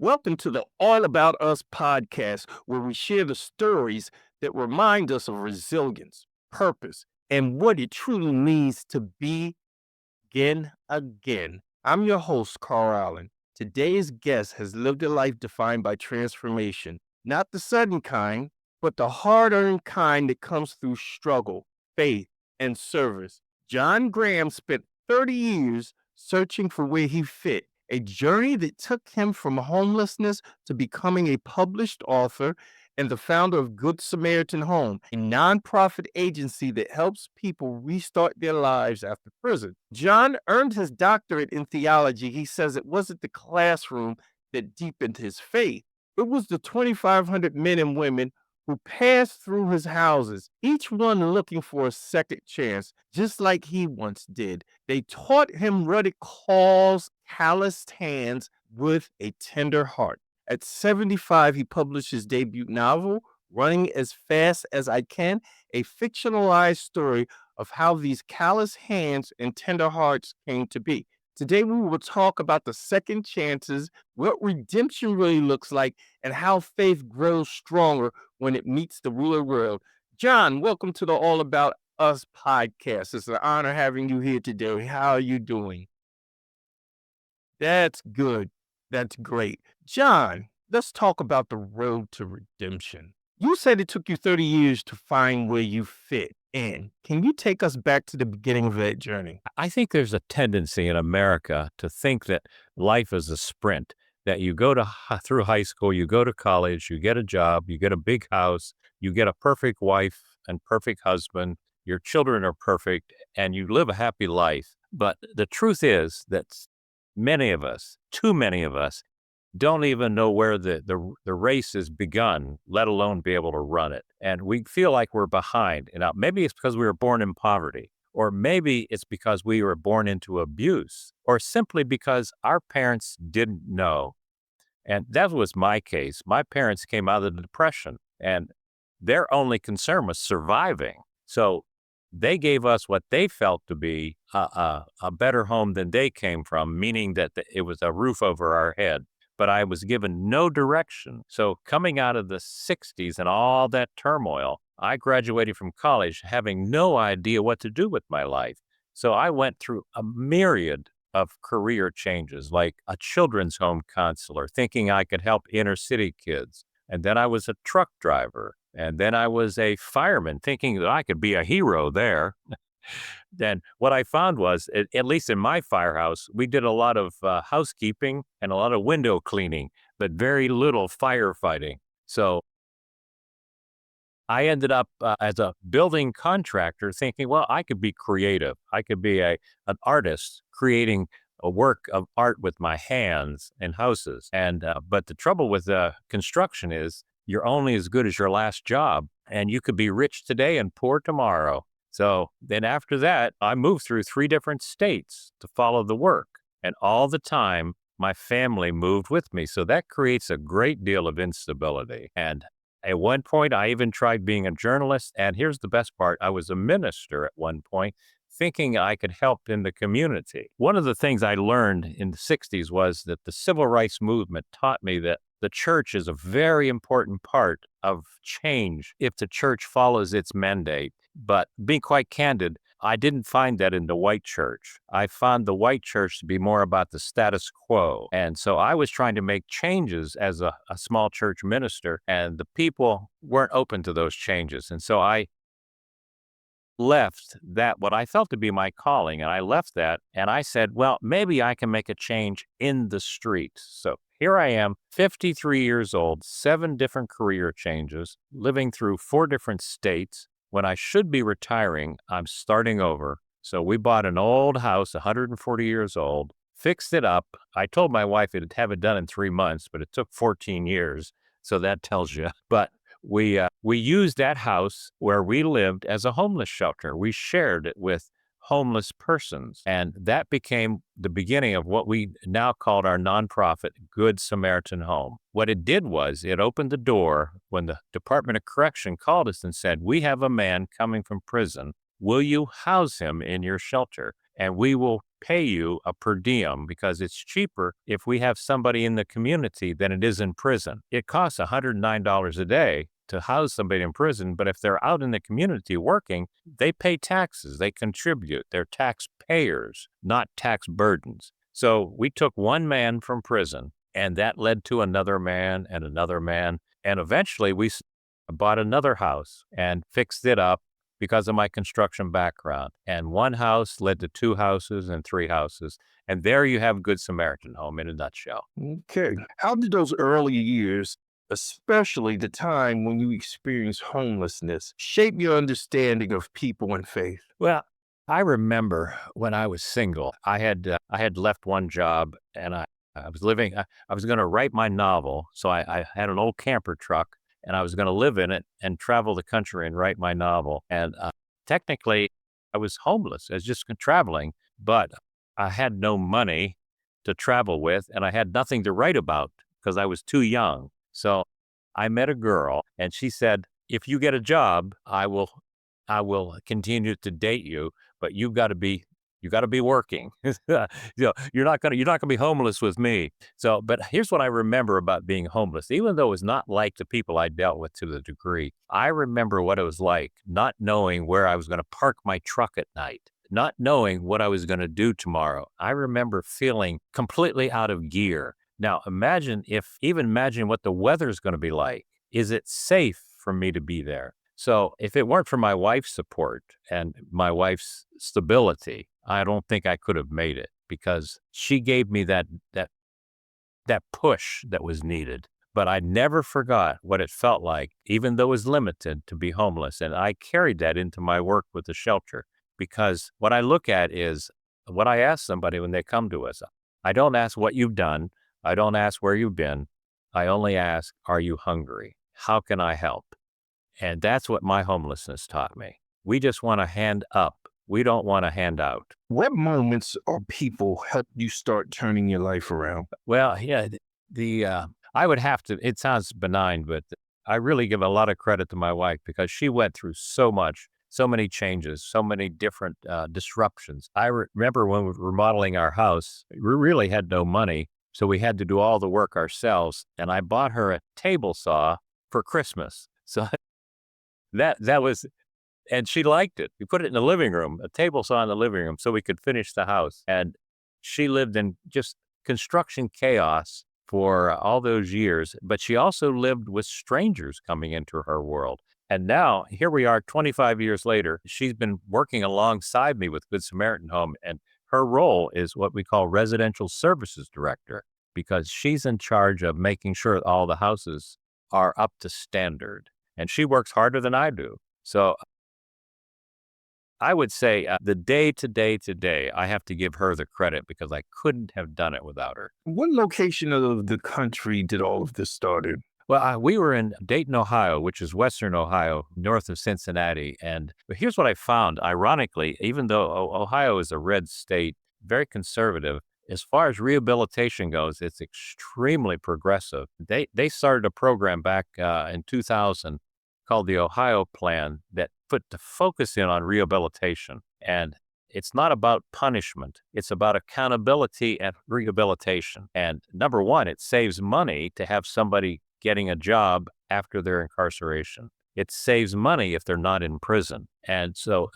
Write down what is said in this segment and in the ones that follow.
Welcome to the All About Us podcast, where we share the stories that remind us of resilience, purpose, and what it truly means to begin again. I'm your host, Carl Allen. Today's guest has lived a life defined by transformation, not the sudden kind, but the hard earned kind that comes through struggle, faith, and service. John Graham spent 30 years searching for where he fit, a journey that took him from homelessness to becoming a published author and the founder of Good Samaritan Home, a nonprofit agency that helps people restart their lives after prison. John earned his doctorate in theology. He says it wasn't the classroom that deepened his faith, it was the 2,500 men and women who passed through his houses, each one looking for a second chance, just like he once did. They taught him rugged claws, calloused hands, with a tender heart. At 75, he published his debut novel, Running as Fast as I Can, a fictionalized story of how these callous hands and tender hearts came to be. Today, we will talk about the second chances, what redemption really looks like, and how faith grows stronger when it meets the real world. John, welcome to the All About Us podcast. It's an honor having you here today. How are you doing? That's good. That's great. John, let's talk about the road to redemption. You said it took you 30 years to find where you fit in. Can you take us back to the beginning of that journey? I think there's a tendency in America to think that life is a sprint, that you go to through high school, you go to college, you get a job, you get a big house, you get a perfect wife and perfect husband, your children are perfect, and you live a happy life. But the truth is that many of us, too many of us, don't even know where the race is begun, let alone be able to run it. And we feel like we're behind. And now maybe it's because we were born in poverty, or maybe it's because we were born into abuse, or simply because our parents didn't know. And that was my case. My parents came out of the Depression, and their only concern was surviving. So they gave us what they felt to be a better home than they came from, meaning that it was a roof over our head. But I was given no direction. So coming out of the 60s and all that turmoil, I graduated from college having no idea what to do with my life. So I went through a myriad of career changes, like a children's home counselor, thinking I could help inner city kids. And then I was a truck driver. And then I was a fireman, thinking that I could be a hero there. Then what I found was, at least in my firehouse, we did a lot of housekeeping and a lot of window cleaning, but very little firefighting. So I ended up as a building contractor thinking, well, I could be creative. I could be an artist creating a work of art with my hands in houses. And but the trouble with construction is you're only as good as your last job, and you could be rich today and poor tomorrow. So then after that, I moved through 3 different states to follow the work. And all the time, my family moved with me. So that creates a great deal of instability. And at one point, I even tried being a journalist. And here's the best part. I was a minister at one point, thinking I could help in the community. One of the things I learned in the 60s was that the civil rights movement taught me that the church is a very important part of change if the church follows its mandate. But being quite candid, I didn't find that in the white church. I found the white church to be more about the status quo. And so I was trying to make changes as a small church minister, and the people weren't open to those changes. And so I left that, what I felt to be my calling, and I left that, and I said, well, maybe I can make a change in the street. So here I am, 53 years old, 7 different career changes, living through 4 different states. When I should be retiring, I'm starting over. So we bought an old house, 140 years old, fixed it up. I told my wife it'd have it done in 3 months, but it took 14 years. So that tells you. But we used that house where we lived as a homeless shelter. We shared it with homeless persons, and that became the beginning of what we now called our nonprofit, Good Samaritan Home. What it did was it opened the door when the Department of Correction called us and said, we have a man coming from prison. Will you house him in your shelter? And we will pay you a per diem because it's cheaper if we have somebody in the community than it is in prison. It costs $109 a day to house somebody in prison, but if they're out in the community working, they pay taxes, they contribute, they're taxpayers, not tax burdens. So we took one man from prison, and that led to another man and another man. And eventually bought another house and fixed it up because of my construction background. And one house led to two houses and three houses. And there you have Good Samaritan Home in a nutshell. Okay. How did those early years, especially the time when you experienced homelessness, shape your understanding of people and faith? Well, I remember when I was single, I had left one job and I was living, I was going to write my novel. So I had an old camper truck and I was going to live in it and travel the country and write my novel. And technically, I was homeless. I was just traveling, but I had no money to travel with and I had nothing to write about because I was too young. So I met a girl and she said, if you get a job, I will continue to date you, but you got to be working. You're not gonna be homeless with me. So, but here's what I remember about being homeless. Even though it was not like the people I dealt with to the degree, I remember what it was like not knowing where I was going to park my truck at night, not knowing what I was going to do tomorrow. I remember feeling completely out of gear. Now, imagine what the weather's going to be like. Is it safe for me to be there? So if it weren't for my wife's support and my wife's stability, I don't think I could have made it because she gave me that push that was needed. But I never forgot what it felt like, even though it was limited, to be homeless. And I carried that into my work with the shelter because what I look at is what I ask somebody when they come to us. I don't ask what you've done. I don't ask where you've been. I only ask, are you hungry? How can I help? And that's what my homelessness taught me. We just want to hand up. We don't want to hand out. What moments or people helped you start turning your life around? Well, yeah, I would have to, it sounds benign, but I really give a lot of credit to my wife because she went through so much, so many changes, so many different disruptions. Remember when we were remodeling our house, we really had no money. So we had to do all the work ourselves. And I bought her a table saw for Christmas. So that was, and she liked it. We put it in the living room, a table saw in the living room, so we could finish the house. And she lived in just construction chaos for all those years, but she also lived with strangers coming into her world. And now here we are 25 years later. She's been working alongside me with Good Samaritan Home, and her role is what we call residential services director because she's in charge of making sure all the houses are up to standard. And she works harder than I do. So I would say the day to day to day, I have to give her the credit because I couldn't have done it without her. What location of the country did all of this start in? Well, we were in Dayton, Ohio, which is Western Ohio, north of Cincinnati. And but here's what I found. Ironically, even though Ohio is a red state, very conservative, as far as rehabilitation goes, it's extremely progressive. They started a program back in 2000 called the Ohio Plan that put the focus in on rehabilitation. And it's not about punishment. It's about accountability and rehabilitation. And number one, it saves money to have somebody getting a job after their incarceration. It saves money if they're not in prison. And so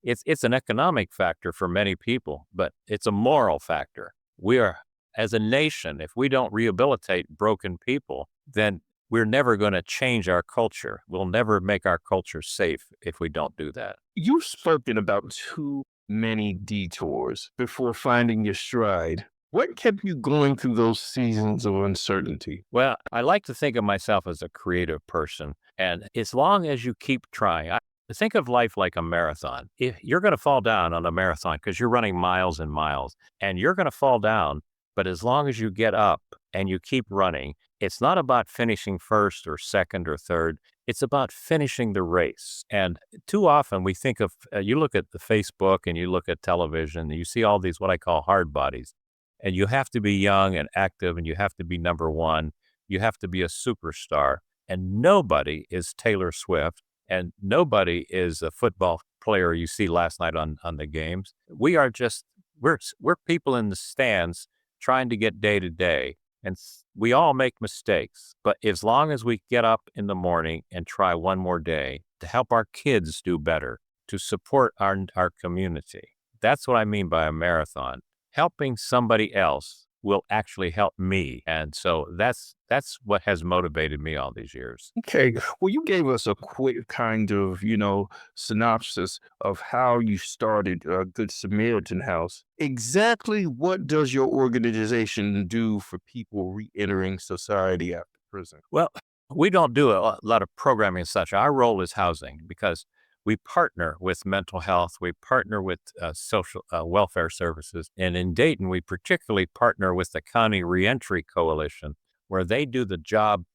it's an economic factor for many people, but it's a moral factor. We are, as a nation, if we don't rehabilitate broken people, then we're never going to change our culture. We'll never make our culture safe if we don't do that. You've spoken about too many detours before finding your stride. What kept you going through those seasons of uncertainty? Well, I like to think of myself as a creative person. And as long as you keep trying, think of life like a marathon. If you're going to fall down on a marathon because you're running miles and miles and you're going to fall down, but as long as you get up and you keep running, it's not about finishing first or second or third. It's about finishing the race. And too often we think of, you look at the Facebook and you look at television, and you see all these, what I call hard bodies. And you have to be young and active and you have to be number one. You have to be a superstar. And nobody is Taylor Swift and nobody is a football player you see last night on the games. We are just we're people in the stands trying to get day to day, and we all make mistakes. But as long as we get up in the morning and try one more day to help our kids do better, to support our community, that's what I mean by a marathon. Helping somebody else will actually help me, and so that's what has motivated me all these years. Okay. Well, you gave us a quick kind of, synopsis of how you started Good Samaritan House. Exactly what does your organization do for people re-entering society after prison? Well, we don't do a lot of programming and such. Our role is housing because we partner with mental health, we partner with social welfare services. And in Dayton, we particularly partner with the County Reentry Coalition, where they do the job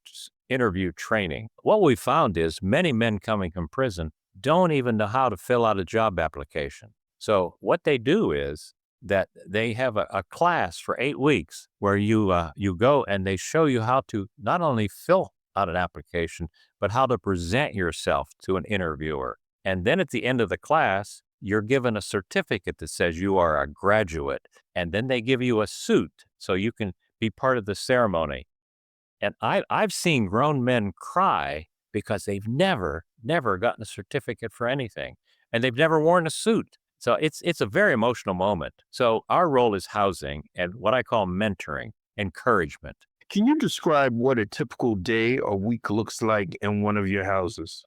interview training. What we found is many men coming from prison don't even know how to fill out a job application. So, what they do is that they have a class for 8 weeks where you go and they show you how to not only fill out an application, but how to present yourself to an interviewer. And then at the end of the class, you're given a certificate that says you are a graduate. And then they give you a suit so you can be part of the ceremony. And I've seen grown men cry because they've never gotten a certificate for anything, and they've never worn a suit. So it's a very emotional moment. So our role is housing and what I call mentoring, encouragement. Can you describe what a typical day or week looks like in one of your houses?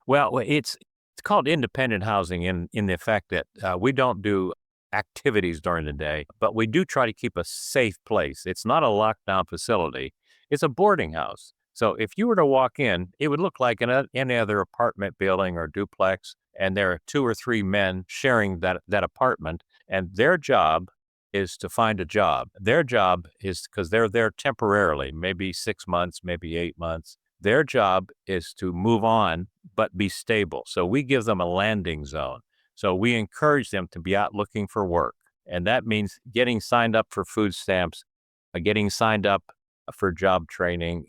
Well, it's called independent housing in the effect that we don't do activities during the day, but we do try to keep a safe place. It's not a lockdown facility. It's a boarding house. So if you were to walk in, it would look like any other apartment building or duplex, and there are two or three men sharing that apartment, and their job is to find a job. Their job is because they're there temporarily, maybe 6 months, maybe 8 months. Their job is to move on, but be stable. So we give them a landing zone. So we encourage them to be out looking for work. And that means getting signed up for food stamps, getting signed up for job training,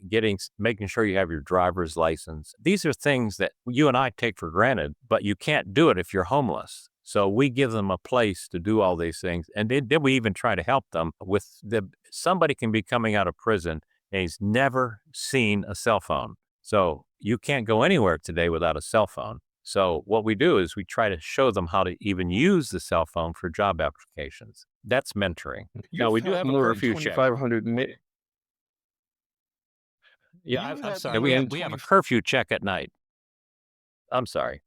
making sure you have your driver's license. These are things that you and I take for granted, but you can't do it if you're homeless. So we give them a place to do all these things. And then we even try to help them with somebody can be coming out of prison and he's never seen a cell phone. So you can't go anywhere today without a cell phone. So what we do is we try to show them how to even use the cell phone for job applications. That's mentoring. Now You've we do had have a more than curfew check. 2,500 men. Yeah, You've I'm had sorry. more than We have a 20. curfew check at night. I'm sorry.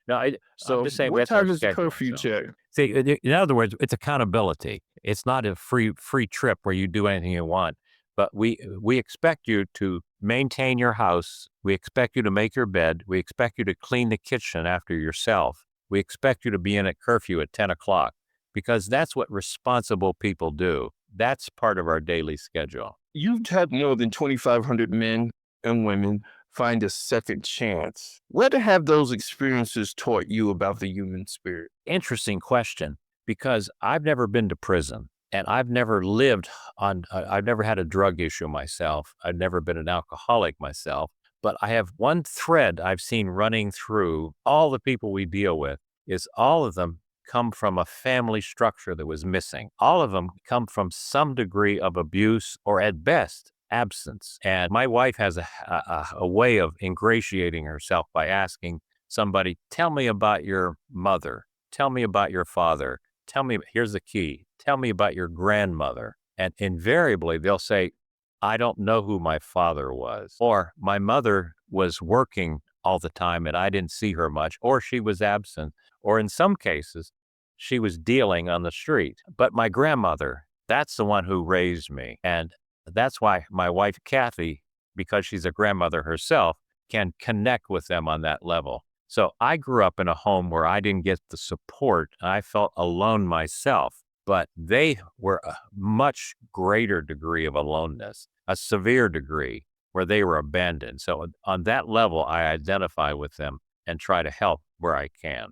No, I'm So, just saying we what have our time is the schedule. curfew So, check? see, in other words, it's accountability. It's not a free trip where you do anything you want. But we expect you to maintain your house. We expect you to make your bed. We expect you to clean the kitchen after yourself. We expect you to be in at curfew at 10 o'clock because that's what responsible people do. That's part of our daily schedule. You've had more than 2,500 men and women find a second chance. What have those experiences taught you about the human spirit? Interesting question because I've never been to prison and I've never lived I've never had a drug issue myself. I've never been an alcoholic myself, but I have one thread I've seen running through all the people we deal with is all of them come from a family structure that was missing. All of them come from some degree of abuse or at best absence. And my wife has a way of ingratiating herself by asking somebody, tell me about your mother. Tell me about your father. Here's the key. Tell me about your grandmother. And invariably they'll say, I don't know who my father was. Or my mother was working all the time and I didn't see her much, or she was absent. Or in some cases, she was dealing on the street. But my grandmother, that's the one who raised me. And that's why my wife, Kathy, because she's a grandmother herself, can connect with them on that level. So I grew up in a home where I didn't get the support. I felt alone myself, but they were a much greater degree of aloneness, a severe degree where they were abandoned. So on that level, I identify with them and try to help where I can.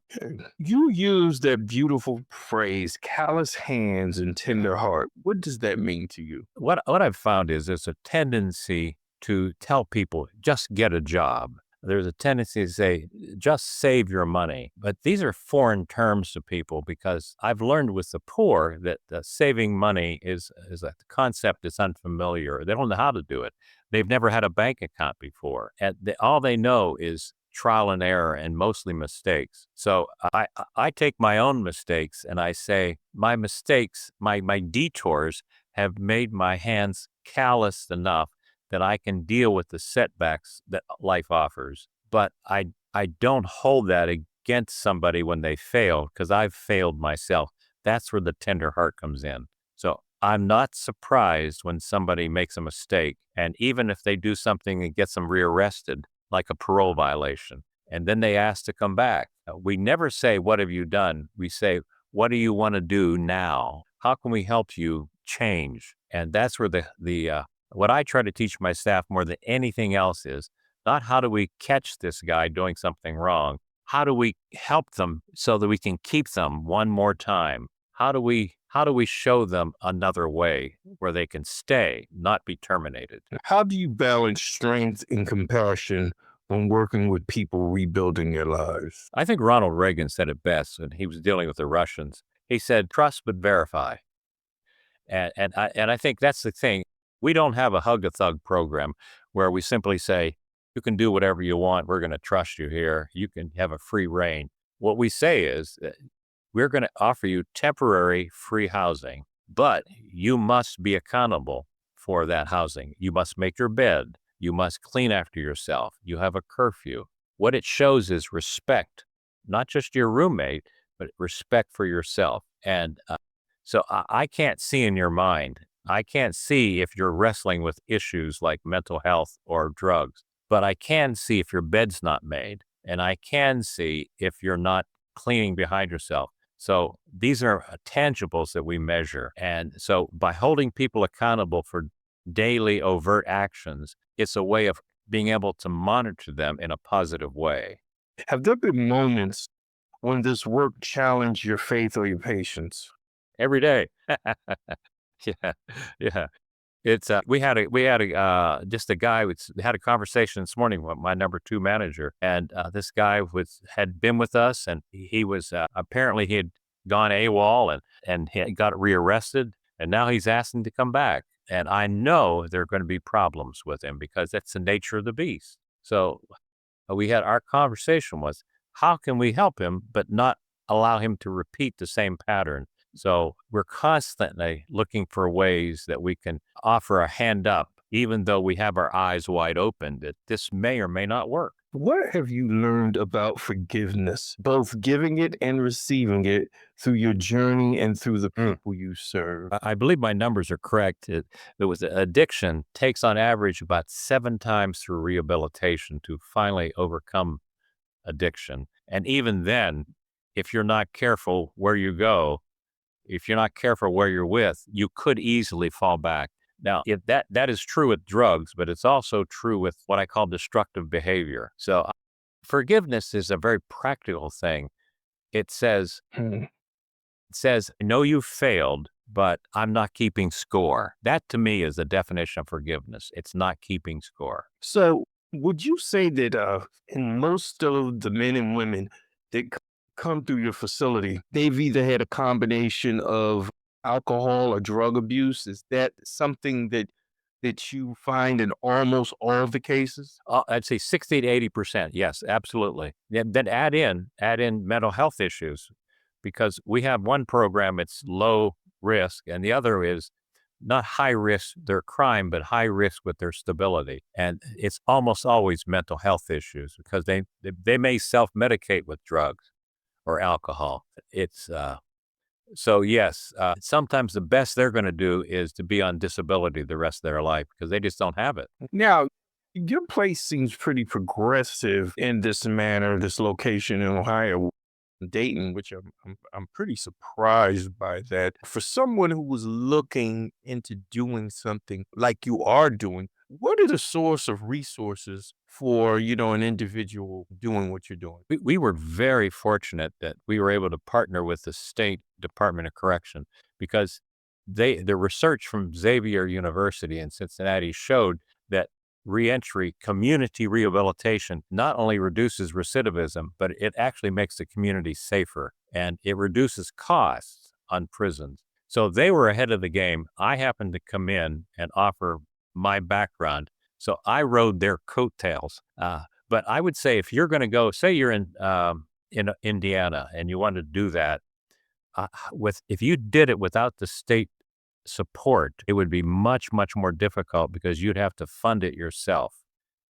You use that beautiful phrase, callous hands and tender heart. What does that mean to you? What I've found is there's a tendency to tell people just get a job. there's a tendency to say, just save your money. But these are foreign terms to people because I've learned with the poor that saving money is a concept that's unfamiliar. They don't know how to do it. They've never had a bank account before. And all they know is trial and error and mostly mistakes. So I take my own mistakes and I say, my mistakes, my detours have made my hands calloused enough that I can deal with the setbacks that life offers. But I don't hold that against somebody when they fail because I've failed myself. That's where the tender heart comes in. So I'm not surprised when somebody makes a mistake. And even if they do something that gets them rearrested, like a parole violation, and then they ask to come back, we never say, "What have you done?" We say, "What do you want to do now? How can we help you change?" And that's where what I try to teach my staff more than anything else is not how do we catch this guy doing something wrong? How do we help them so that we can keep them one more time? How do we show them another way where they can stay, not be terminated? How do you balance strength and compassion when working with people rebuilding their lives? I think Ronald Reagan said it best when he was dealing with the Russians. He said, "Trust but verify." And I think that's the thing. We don't have a hug a thug program where we simply say, "You can do whatever you want. We're going to trust you here. You can have a free reign." What we say is that we're going to offer you temporary free housing, but you must be accountable for that housing. You must make your bed. You must clean after yourself. You have a curfew. What it shows is respect, not just your roommate, but respect for yourself. And so I can't see in your mind. I can't see if you're wrestling with issues like mental health or drugs, but I can see if your bed's not made, and I can see if you're not cleaning behind yourself. So these are tangibles that we measure. And so by holding people accountable for daily overt actions, it's a way of being able to monitor them in a positive way. Have there been moments when this work challenged your faith or your patience? Every day. Yeah, yeah. It's, we had a just a guy was had a conversation this morning with my number 2 manager, and, this guy had been with us, and he was, apparently he had gone AWOL and he had got rearrested, and now he's asking to come back, and I know there are gonna be problems with him because that's the nature of the beast. So, we had our conversation was, how can we help him but not allow him to repeat the same pattern? So we're constantly looking for ways that we can offer a hand up, even though we have our eyes wide open that this may or may not work. What have you learned about forgiveness, both giving it and receiving it through your journey and through the Mm. people you serve? I believe my numbers are correct. It was addiction takes on average about 7 times through rehabilitation to finally overcome addiction. And even then, if you're not careful where you go, if you're not careful where you're with, you could easily fall back. Now, if that is true with drugs, but it's also true with what I call destructive behavior. So, forgiveness is a very practical thing. It says, Hmm. "I know you failed, but I'm not keeping score." That to me is the definition of forgiveness. It's not keeping score. So, would you say that in most of the men and women that come through your facility, they've either had a combination of alcohol or drug abuse? Is that something that you find in almost all the cases? I'd say 60 to 80%. Yes, absolutely. Then add in mental health issues because we have one program, it's low risk, and the other is not high risk, their crime, but high risk with their stability. And it's almost always mental health issues because they may self medicate with drugs or alcohol. It's so yes, sometimes the best they're going to do is to be on disability the rest of their life because they just don't have it. Now, your place seems pretty progressive in this manner, this location in Ohio, Dayton, which I'm pretty surprised by that. For someone who was looking into doing something like you are doing, what are the source of resources for, an individual doing what you're doing? We were very fortunate that we were able to partner with the state Department of Correction because the research from Xavier University in Cincinnati showed that reentry, community rehabilitation not only reduces recidivism, but it actually makes the community safer and it reduces costs on prisons. So they were ahead of the game. I happened to come in and offer my background. So I rode their coattails. But I would say if you're going to go, say you're in Indiana and you want to do that, with if you did it without the state support, it would be much, much more difficult because you'd have to fund it yourself.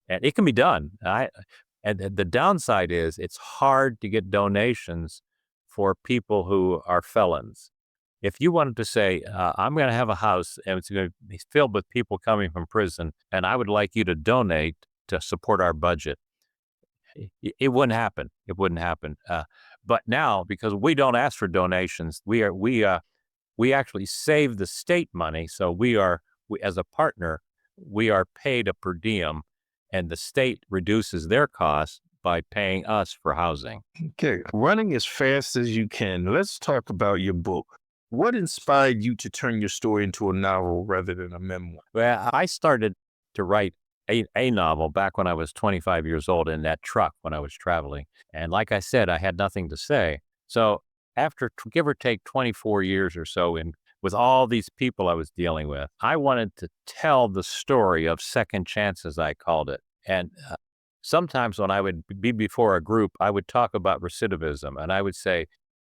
And it can be done. And the downside is it's hard to get donations for people who are felons. If you wanted to say, I'm going to have a house and it's going to be filled with people coming from prison, and I would like you to donate to support our budget, it wouldn't happen. It wouldn't happen. But now, because we don't ask for donations, we actually save the state money. So as a partner, we are paid a per diem, and the state reduces their costs by paying us for housing. Okay, running as fast as you can. Let's talk about your book. What inspired you to turn your story into a novel rather than a memoir? Well, I started to write a novel back when I was 25 years old in that truck when I was traveling. And like I said, I had nothing to say. So after give or take 24 years or so, and with all these people I was dealing with, I wanted to tell the story of second chances, I called it. And sometimes when I would be before a group, I would talk about recidivism and I would say,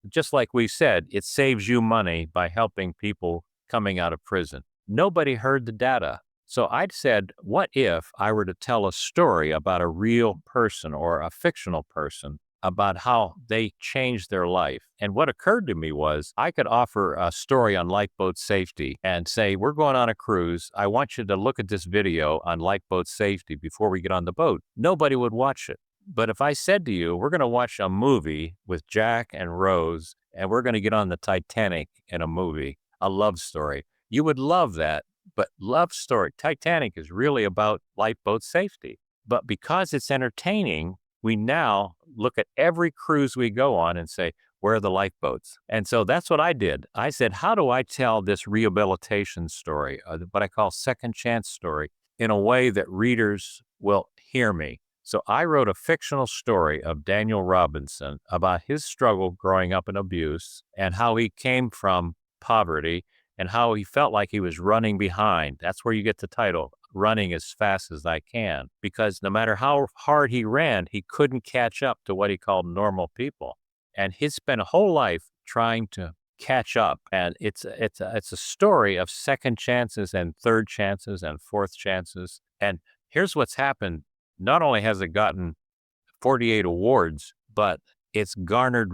just like we said, it saves you money by helping people coming out of prison. Nobody heard the data. So I'd said, what if I were to tell a story about a real person or a fictional person about how they changed their life? And what occurred to me was I could offer a story on lifeboat safety and say, we're going on a cruise. I want you to look at this video on lifeboat safety before we get on the boat. Nobody would watch it. But if I said to you, we're going to watch a movie with Jack and Rose, and we're going to get on the Titanic in a movie, a love story, you would love that. But love story, Titanic is really about lifeboat safety. But because it's entertaining, we now look at every cruise we go on and say, where are the lifeboats? And so that's what I did. I said, how do I tell this rehabilitation story, what I call second chance story, in a way that readers will hear me? So I wrote a fictional story of Daniel Robinson about his struggle growing up in abuse and how he came from poverty and how he felt like he was running behind. That's where you get the title, Running as Fast as I Can, because no matter how hard he ran, he couldn't catch up to what he called normal people. And he'd spent a whole life trying to catch up. And it's a story of second chances and third chances and fourth chances. And here's what's happened. Not only has it gotten 48 awards, but it's garnered,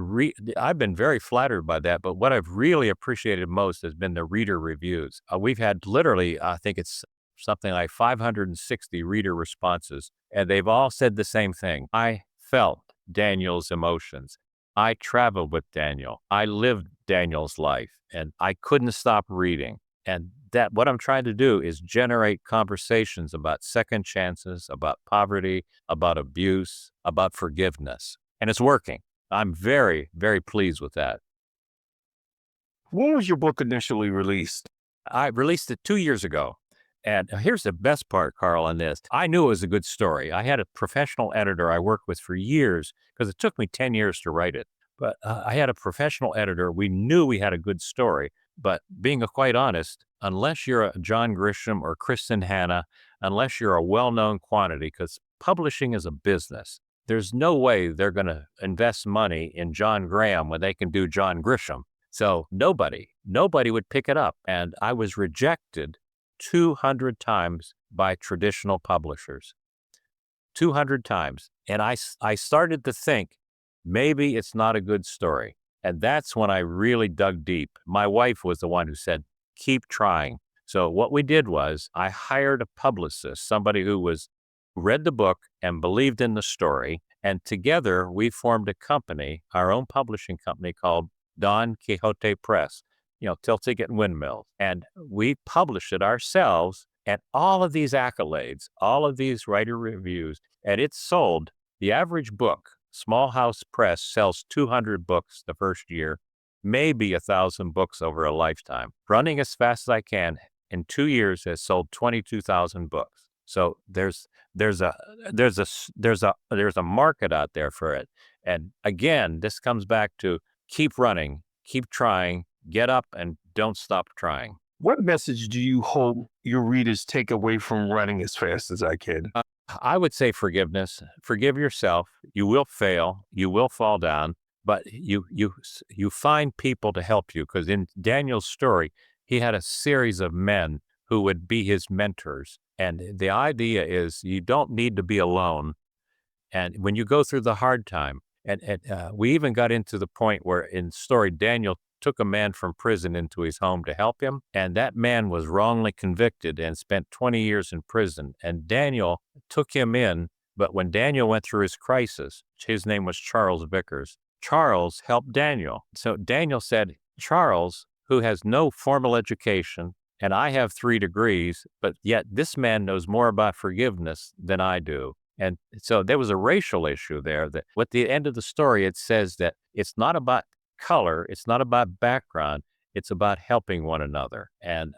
I've been very flattered by that, but what I've really appreciated most has been the reader reviews. We've had literally, I think it's something like 560 reader responses, and they've all said the same thing. I felt Daniel's emotions. I traveled with Daniel. I lived Daniel's life, and I couldn't stop reading. And that what I'm trying to do is generate conversations about second chances, about poverty, about abuse, about forgiveness. And it's working. I'm very, very pleased with that. When was your book initially released? I released it 2 years ago. And here's the best part, Carl, on this. I knew it was a good story. I had a professional editor I worked with for years because it took me 10 years to write it. But I had a professional editor. We knew we had a good story. But being quite honest, unless you're a John Grisham or Kristen Hanna, unless you're a well-known quantity, because publishing is a business, there's no way they're going to invest money in John Graham when they can do John Grisham. So nobody would pick it up. And I was rejected 200 times by traditional publishers. 200 times. And I started to think, maybe it's not a good story. And that's when I really dug deep. My wife was the one who said, keep trying. So what we did was I hired a publicist, somebody who read the book and believed in the story. And together we formed a company, our own publishing company called Don Quixote Press, Tilticket and Windmills. And we published it ourselves. And all of these accolades, all of these writer reviews, and it's sold. The average book, Small House Press, sells 200 books the first year, maybe 1,000 books over a lifetime. Running as Fast as I Can in 2 years has sold 22,000 books. So there's a there's a market out there for it. And again, this comes back to keep running, keep trying, get up and don't stop trying. What message do you hope your readers take away from Running as Fast as I Can? I would say forgiveness. Forgive yourself. You will fail. You will fall down, but you find people to help you, because in Daniel's story, he had a series of men who would be his mentors. And the idea is you don't need to be alone. And when you go through the hard time, we even got into the point where in story, Daniel took a man from prison into his home to help him. And that man was wrongly convicted and spent 20 years in prison. And Daniel took him in. But when Daniel went through his crisis, his name was Charles Vickers. Charles helped Daniel. So Daniel said, Charles, who has no formal education, and I have 3 degrees, but yet this man knows more about forgiveness than I do. And so there was a racial issue there that at the end of the story, it says that it's not about color, it's not about background, it's about helping one another. And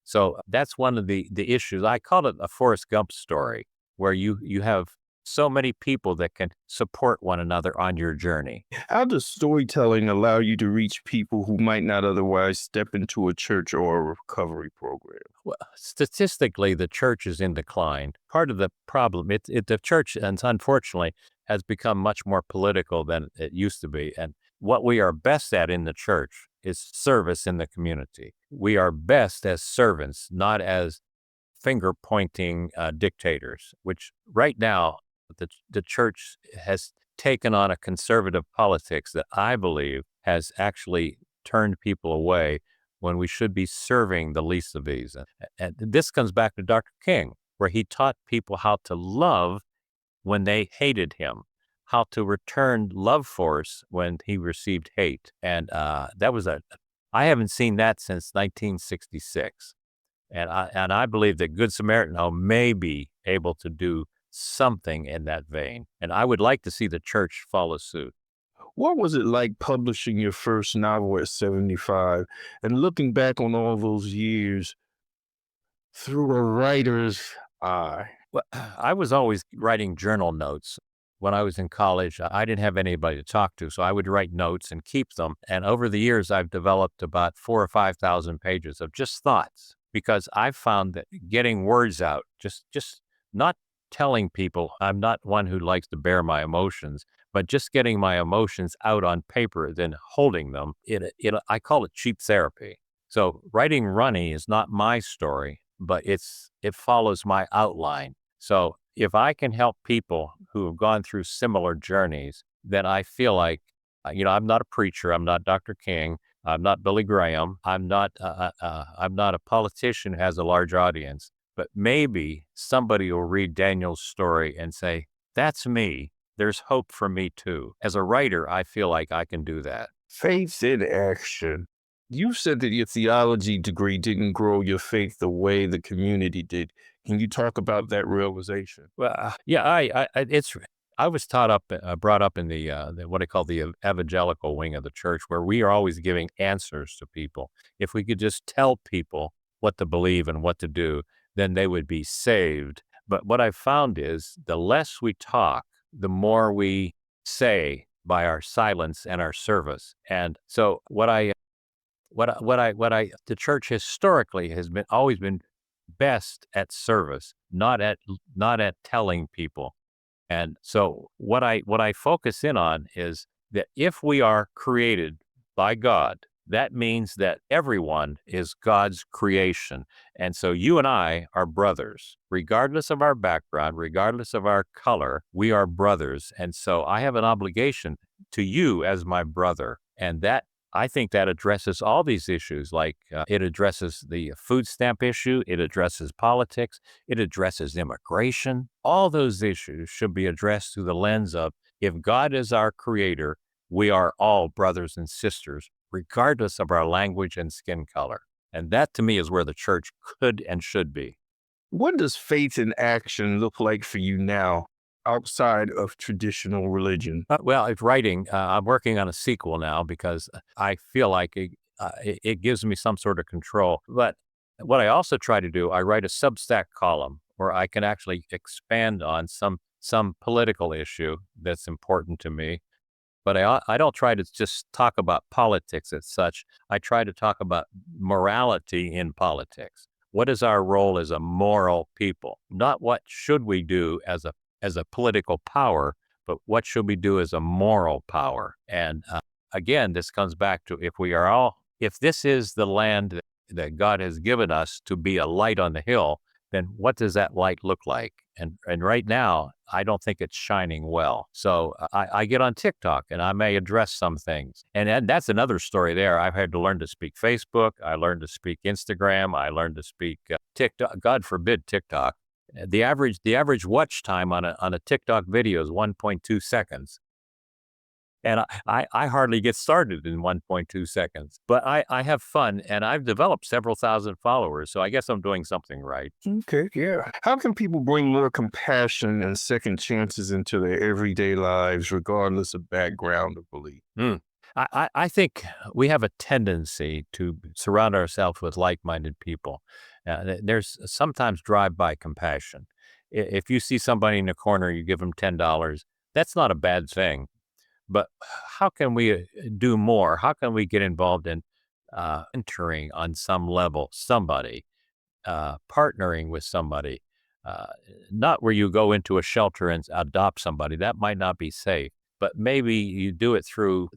so that's one of the issues. I call it a Forrest Gump story, where you have so many people that can support one another on your journey. How does storytelling allow you to reach people who might not otherwise step into a church or a recovery program? Well, statistically, the church is in decline. Part of the problem, the church, and unfortunately, has become much more political than it used to be. And what we are best at in the church is service in the community. We are best as servants, not as finger pointing dictators, which right now the church has taken on a conservative politics that I believe has actually turned people away when we should be serving the least of these. And this comes back to Dr. King, where he taught people how to love when they hated him, how to return love force when he received hate. And I haven't seen that since 1966. And I believe that Good Samaritan Home may be able to do something in that vein. And I would like to see the church follow suit. What was it like publishing your first novel at 75 and looking back on all those years through a writer's eye? Well, I was always writing journal notes. When I was in college, I didn't have anybody to talk to, so I would write notes and keep them. And over the years, I've developed about 4 or 5 thousand pages of just thoughts, because I've found that getting words out, just not telling people. I'm not one who likes to bear my emotions, but just getting my emotions out on paper, then holding them. I call it cheap therapy. So writing Runny is not my story, but it follows my outline. So if I can help people who have gone through similar journeys, then I feel like, I'm not a preacher. I'm not Dr. King. I'm not Billy Graham. I'm not a politician who has a large audience, but maybe somebody will read Daniel's story and say, that's me. There's hope for me too. As a writer, I feel like I can do that. Faith in action. You said that your theology degree didn't grow your faith the way the community did. Can you talk about that realization? Well, yeah, I was brought up in the what I call the evangelical wing of the church, where we are always giving answers to people. If we could just tell people what to believe and what to do, then they would be saved. But what I've found is the less we talk, the more we say by our silence and our service. And so the church historically has been always been best at service, not at telling people. And so what I focus in on is that if we are created by God, that means that everyone is God's creation. And so you and I are brothers, regardless of our background, regardless of our color, we are brothers. And so I have an obligation to you as my brother. And that I think that addresses all these issues, like it addresses the food stamp issue, it addresses politics, it addresses immigration. All those issues should be addressed through the lens of, if God is our creator, we are all brothers and sisters, regardless of our language and skin color. And that to me is where the church could and should be. What does faith in action look like for you now outside of traditional religion? Well, it's writing. I'm working on a sequel now because I feel like it gives me some sort of control. But what I also try to do, I write a Substack column or I can actually expand on some political issue that's important to me. But I don't try to just talk about politics as such. I try to talk about morality in politics. What is our role as a moral people? Not what should we do as a political power, but what should we do as a moral power? And again, this comes back to if this is the land that God has given us to be a light on the hill, then what does that light look like? And right now, I don't think it's shining well. So I get on TikTok and I may address some things. And that's another story there. I've had to learn to speak Facebook. I learned to speak Instagram. I learned to speak TikTok. God forbid TikTok. The average watch time on a TikTok video is 1.2 seconds. And I hardly get started in 1.2 seconds, but I have fun and I've developed several thousand followers. So I guess I'm doing something right. Okay, yeah. How can people bring more compassion and second chances into their everyday lives, regardless of background or belief? Mm. I think we have a tendency to surround ourselves with like-minded people. There's sometimes drive-by compassion. If you see somebody in the corner, you give them $10. That's not a bad thing. But how can we do more? How can we get involved in mentoring on some level somebody, partnering with somebody? Uh, Not where you go into a shelter and adopt somebody. That might not be safe, but maybe you do it through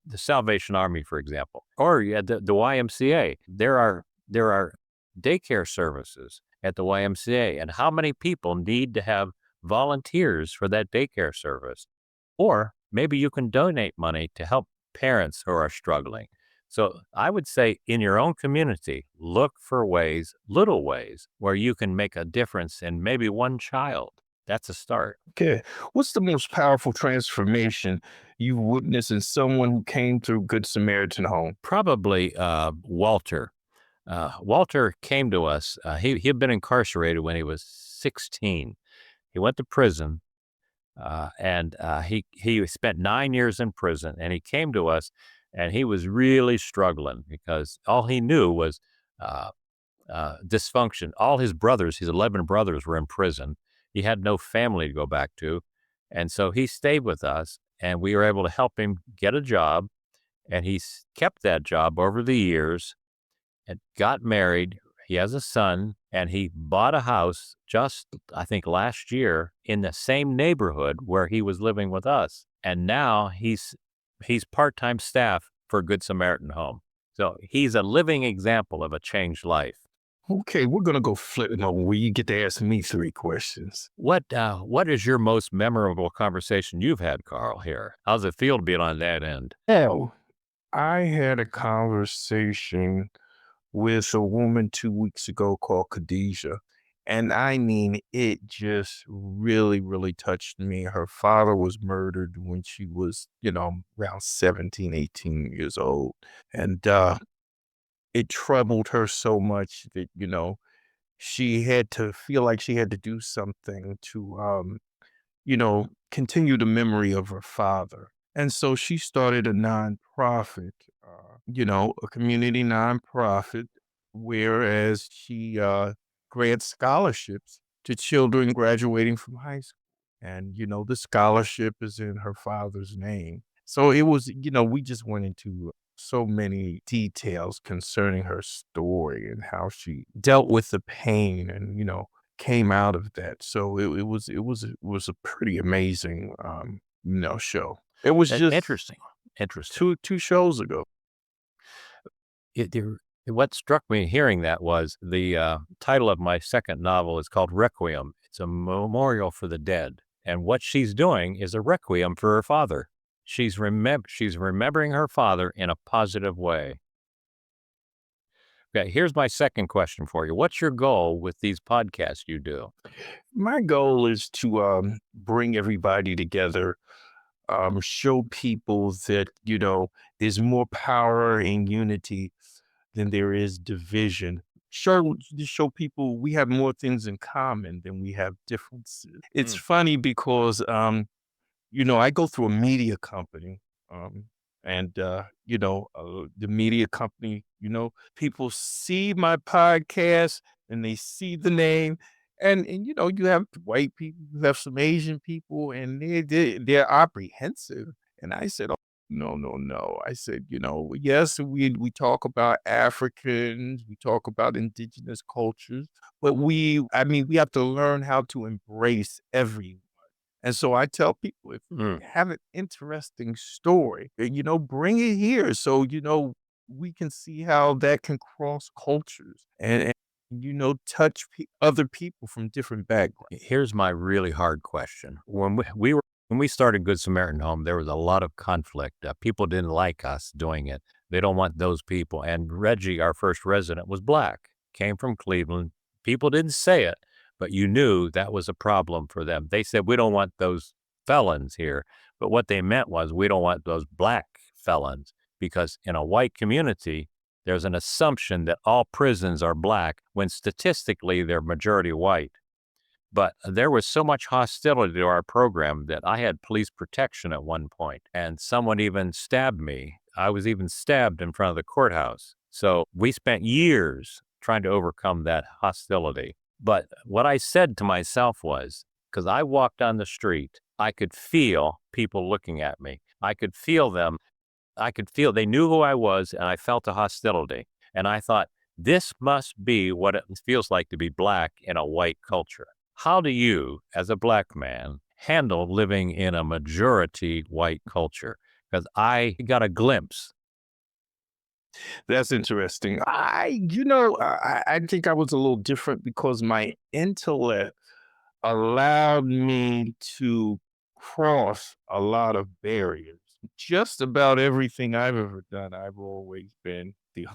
the Salvation Army, for example, or yeah, the YMCA. There are daycare services at the YMCA, and how many people need to have volunteers for that daycare service? Or maybe you can donate money to help parents who are struggling. So I would say in your own community, look for ways, little ways, where you can make a difference in maybe one child. That's a start. Okay. What's the most powerful transformation you witnessed in someone who came through Good Samaritan Home? Probably Walter. Walter came to us. He had been incarcerated when he was 16. He went to prison, and he spent 9 years in prison. And he came to us, and he was really struggling because all he knew was uh, dysfunction. All his 11 brothers, were in prison. He had no family to go back to, and so he stayed with us, and we were able to help him get a job. And he's kept that job over the years and got married. He has a son, and he bought a house just, I think, last year in the same neighborhood where he was living with us. And now he's part-time staff for Good Samaritan Home. So he's a living example of a changed life. Okay, we're gonna go flip mode where you get to ask me three questions. What is your most memorable conversation you've had, Carl? Here, how's it feel to be on that end? Oh, I had a conversation with a woman 2 weeks ago called Khadijah. And I mean, it just really, really touched me. Her father was murdered when she was, around 17, 18 years old. And it troubled her so much that, she had to feel like she had to do something to continue the memory of her father. And so she started a nonprofit, a community nonprofit, whereas she grants scholarships to children graduating from high school. And, the scholarship is in her father's name. So it was, we just went into so many details concerning her story and how she dealt with the pain and, came out of that. So it was a pretty amazing show. It was just Interesting, interesting. two shows ago. It there What struck me hearing that was the, title of my second novel is called Requiem. It's a memorial for the dead, and what she's doing is a requiem for her father. She's remembering her father in a positive way. Okay, here's my second question for you. What's your goal with these podcasts you do? My goal is to bring everybody together, show people that, there's more power in unity than there is division. Show people we have more things in common than we have differences. It's Mm, funny because I go through a media company, um, and the media company, people see my podcast and they see the name, and you have white people, you have some Asian people, and they're apprehensive. And I said, "Oh, no, no, no." I said, yes, we talk about Africans, we talk about indigenous cultures, but I mean, we have to learn how to embrace everyone. And so I tell people, if Mm. you have an interesting story, bring it here so, we can see how that can cross cultures and touch other people from different backgrounds. Here's my really hard question. When we started Good Samaritan Home, there was a lot of conflict. People didn't like us doing it. They don't want those people. And Reggie, our first resident, was black, came from Cleveland. People didn't say it, but you knew that was a problem for them. They said, "We don't want those felons here." But what they meant was, "We don't want those black felons," because in a white community, there's an assumption that all prisons are black when statistically they're majority white. But there was so much hostility to our program that I had police protection at one point, and someone even stabbed me. I was even stabbed in front of the courthouse. So we spent years trying to overcome that hostility. But what I said to myself was, because I walked on the street, I could feel people looking at me. I could feel them. I could feel they knew who I was, and I felt the hostility. And I thought, this must be what it feels like to be black in a white culture. How do you, as a black man, handle living in a majority white culture? Because I got a glimpse. That's interesting. I think I was a little different because my intellect allowed me to cross a lot of barriers. Just about everything I've ever done, I've always been the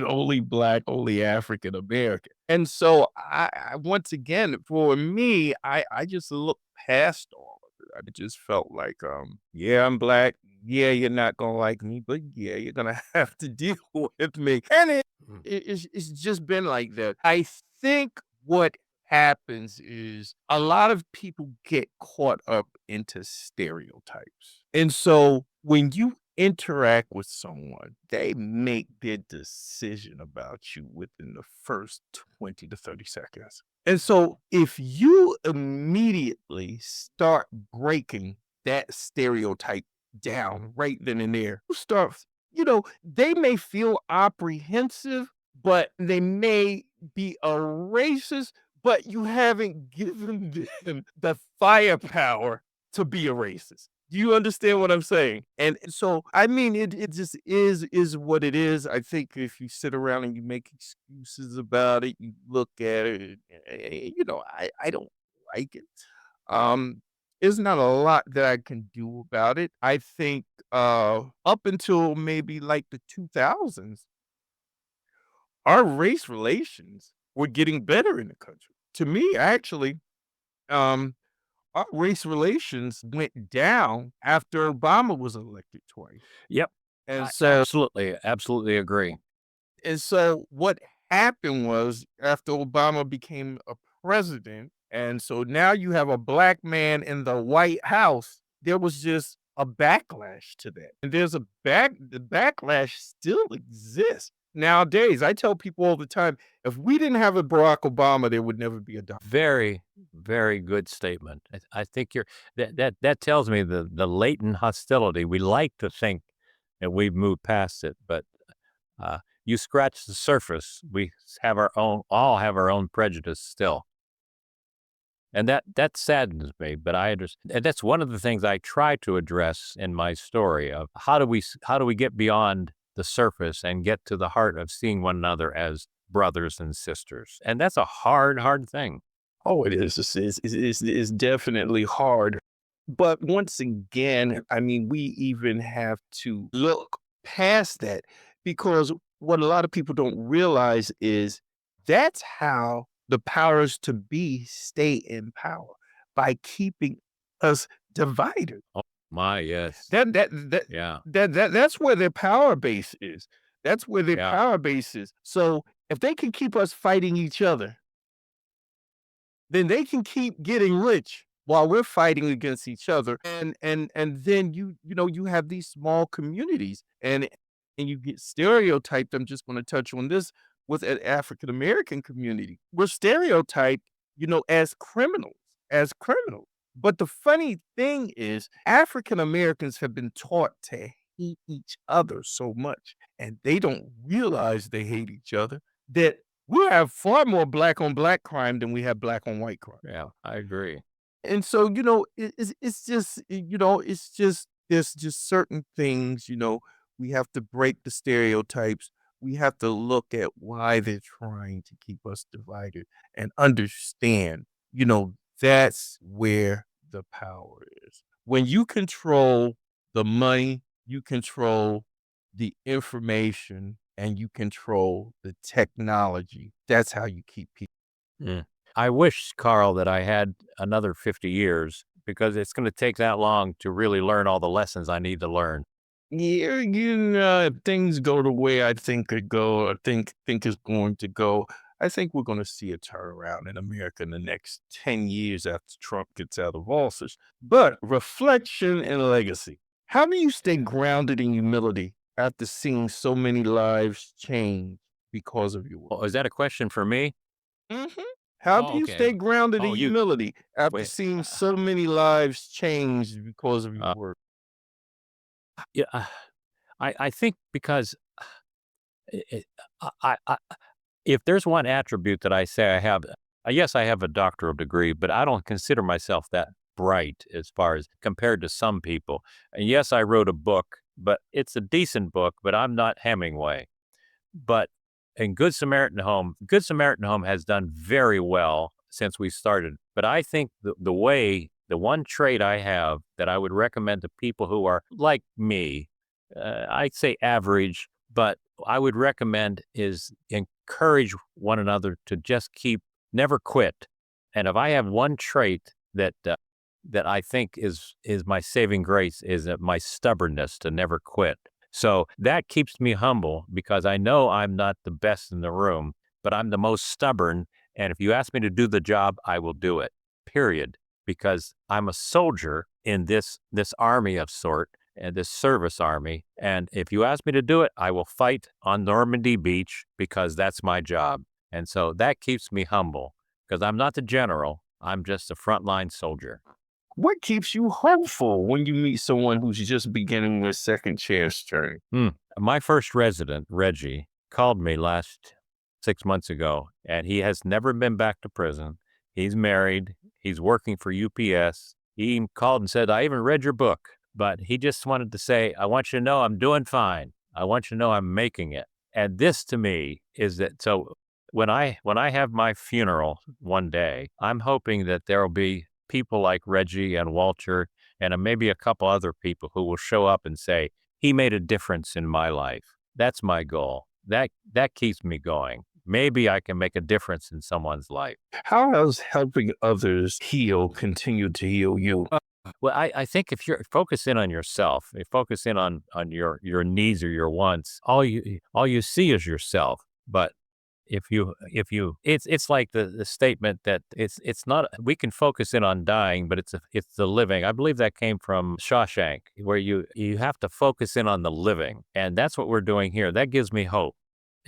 only black, only African American. And so once again, for me, I just looked past all of it. I just felt like, yeah, I'm black. Yeah, you're not gonna like me, but yeah, you're gonna have to deal with me. And Mm. it's just been like that. I think what happens is a lot of people get caught up into stereotypes. And so when you interact with someone, they make their decision about you within the first 20 to 30 seconds. And so if you immediately start breaking that stereotype down right then and there, they may feel apprehensive, but they may be a racist, but you haven't given them the firepower to be a racist. Do you understand what I'm saying? And so, I mean, it just is what it is. I think if you sit around and you make excuses about it, you look at it, I don't like it. Um, there's not a lot that I can do about it. I think up until maybe like the 2000s, our race relations were getting better in the country. To me, actually, um, our race relations went down after Obama was elected twice. Yep. And I so absolutely, absolutely agree. and so what happened was after Obama became a president, and so now you have a black man in the White House, there was just a backlash to that. And the backlash still exists. Nowadays, I tell people all the time, if we didn't have a Barack Obama, there would never be a Donald. Very, very good statement. I think that tells me the latent hostility. We like to think that we've moved past it, but you scratch the surface. We all have our own prejudice still. And that saddens me, but I understand. And that's one of the things I try to address in my story of how do we get beyond the surface and get to the heart of seeing one another as brothers and sisters. And that's a hard thing. Oh, it is. It's definitely hard. But once again, I mean, we even have to look past that because what a lot of people don't realize is that's how the powers to be stay in power by keeping us divided. Oh my, yes. That that that Yeah. that's where their power base is. That's where their Yeah. power base is. So if they can keep us fighting each other, then they can keep getting rich while we're fighting against each other. And then you have these small communities and you get stereotyped. I'm just going to touch on this. with an African American community. We're stereotyped, as criminals. But the funny thing is, African Americans have been taught to hate each other so much, and they don't realize they hate each other, that we have far more black on black crime than we have black on white crime. Yeah, I agree. And so, it's just, it's just there's just certain things, we have to break the stereotypes. We have to look at why they're trying to keep us divided and understand, that's where the power is. When you control the money, you control the information, and you control the technology. That's how you keep people. Mm. I wish, Carl, that I had another 50 years because it's going to take that long to really learn all the lessons I need to learn. Yeah, if things go the way I think could go, I think is going to go. I think we're going to see a turnaround in America in the next 10 years after Trump gets out of office. But reflection and legacy. How do you stay grounded in humility after seeing so many lives change because of your work? Oh, is that a question for me? Mhm. How do Oh, you okay. stay grounded in Oh, you humility after wait. seeing so many lives change because of your Uh, work? yeah, I think because it, I if there's one attribute that I say I have, yes, I have a doctoral degree, but I don't consider myself that bright as far as compared to some people. And yes, I wrote a book, but it's a decent book, but I'm not Hemingway. But in Good Samaritan Home has done very well since we started. But I think the one trait I have that I would recommend to people who are like me, I'd say average, but I would recommend is encourage one another to just never quit. And if I have one trait that I think is my saving grace is that my stubbornness to never quit. So that keeps me humble because I know I'm not the best in the room, but I'm the most stubborn. And if you ask me to do the job, I will do it, period. Because I'm a soldier in this army of sort and this service army. And if you ask me to do it, I will fight on Normandy Beach because that's my job. And so that keeps me humble because I'm not the general. I'm just a frontline soldier. What keeps you hopeful when you meet someone who's just beginning their second chance journey? Hmm. My first resident, Reggie, called me last 6 months ago, and he has never been back to prison. He's married. He's working for UPS. He even called and said, I even read your book, but he just wanted to say, I want you to know I'm doing fine. I want you to know I'm making it. And this to me is that so when I have my funeral one day, I'm hoping that there will be people like Reggie and Walter and maybe a couple other people who will show up and say, he made a difference in my life. That's my goal. That keeps me going. Maybe I can make a difference in someone's life. How has helping others heal continue to heal you? Well, I think if you're focus in on yourself, you focus in on your needs or your wants, all you see is yourself. But if you it's like the statement that it's not we can focus in on dying, but it's the living. I believe that came from Shawshank, where you have to focus in on the living. And that's what we're doing here. That gives me hope.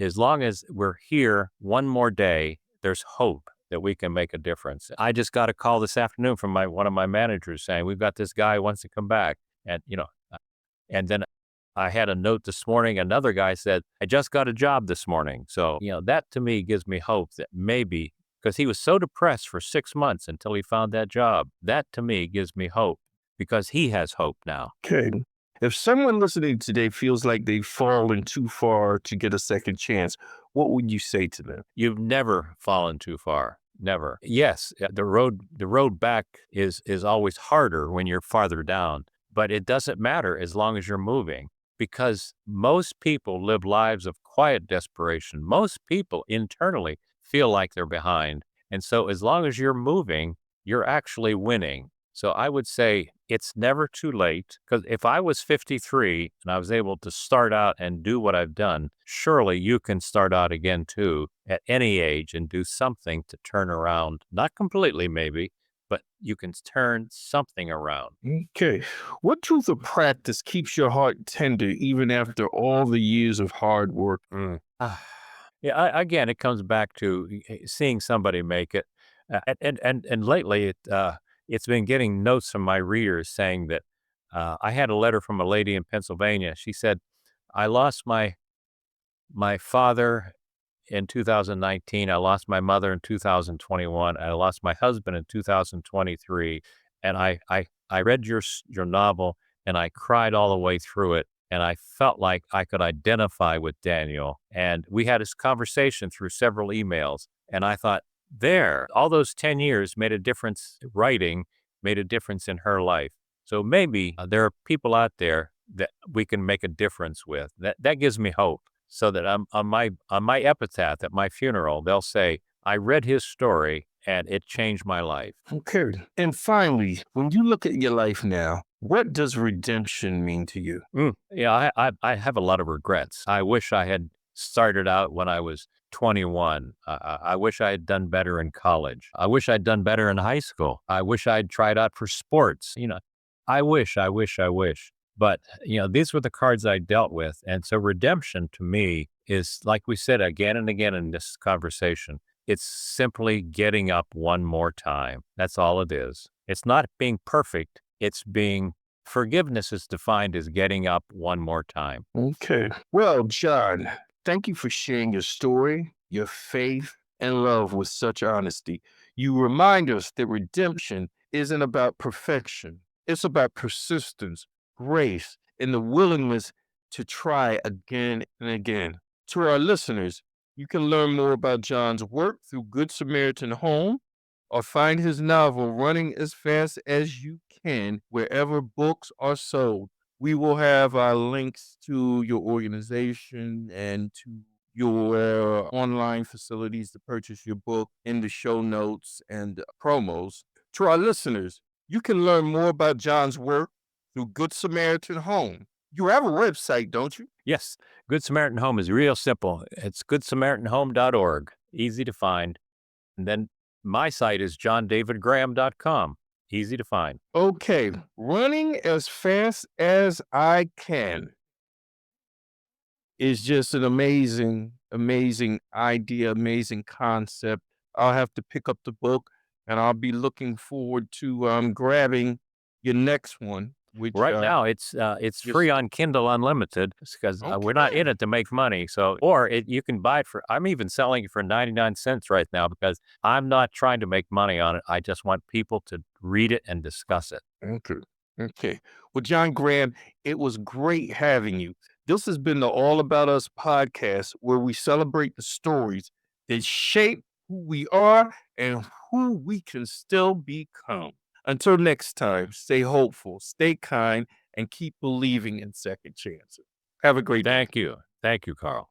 As long as we're here one more day, there's hope that we can make a difference. I just got a call this afternoon from my one of my managers saying, we've got this guy who wants to come back. And and then I had a note this morning. Another guy said, I just got a job this morning. So, that to me gives me hope that maybe because he was so depressed for 6 months until he found that job. That to me gives me hope because he has hope now. Okay. If someone listening today feels like they've fallen too far to get a second chance, what would you say to them? You've never fallen too far. Never. Yes, the road back is always harder when you're farther down, but it doesn't matter as long as you're moving because most people live lives of quiet desperation. Most people internally feel like they're behind. And so as long as you're moving, you're actually winning. So I would say it's never too late because if I was 53 and I was able to start out and do what I've done, surely you can start out again too at any age and do something to turn around. Not completely, maybe, but you can turn something around. Okay. What truth or practice keeps your heart tender even after all the years of hard work? Yeah, again, it comes back to seeing somebody make it, and lately it's been getting notes from my readers saying that I had a letter from a lady in Pennsylvania. She said, "I lost my father in 2019. I lost my mother in 2021. I lost my husband in 2023, and I read your novel and I cried all the way through it, and I felt like I could identify with Daniel. And we had this conversation through several emails, and I thought, there, all those 10 years made a difference. Writing made a difference in her life. So maybe there are people out there that we can make a difference with. That gives me hope, so that on my epitaph at my funeral, they'll say, "I read his story and it changed my life." Okay. And finally, when you look at your life now, what does redemption mean to you? Yeah, I have a lot of regrets. I wish I had started out when I was 21. I wish I had done better in college. I wish I'd done better in high school. I wish I'd tried out for sports. I wish. But these were the cards I dealt with, and so redemption to me is, like we said again and again in this conversation, it's simply getting up one more time. That's all it is. It's not being perfect. It's being Forgiveness is defined as getting up one more time. Okay. Well, John, thank you for sharing your story, your faith, and love with such honesty. You remind us that redemption isn't about perfection, it's about persistence, grace, and the willingness to try again and again. To our listeners, you can learn more about John's work through Good Samaritan Home or find his novel Running as Fast as You Can wherever books are sold. We will have links to your organization and to your online facilities to purchase your book in the show notes and promos. To our listeners, you can learn more about John's work through Good Samaritan Home. You have a website, don't you? Yes, Good Samaritan Home is real simple. It's goodsamaritanhome.org, easy to find. And then my site is johndavidgraham.com, easy to find. Okay, running as fast as I can is just an amazing, amazing idea, amazing concept. I'll have to pick up the book and I'll be looking forward to grabbing your next one, which Right now, it's free just on Kindle Unlimited because we're not in okay. it to make money. So, or you can buy it for. I'm even selling it for 99 cents right now because I'm not trying to make money on it. I just want people to read it and discuss it. Okay. Okay. Well, John Graham, it was great having you. This has been the All About Us podcast where we celebrate the stories that shape who we are and who we can still become. Until next time, stay hopeful, stay kind, and keep believing in second chances. Have a great day. Thank you, Carl.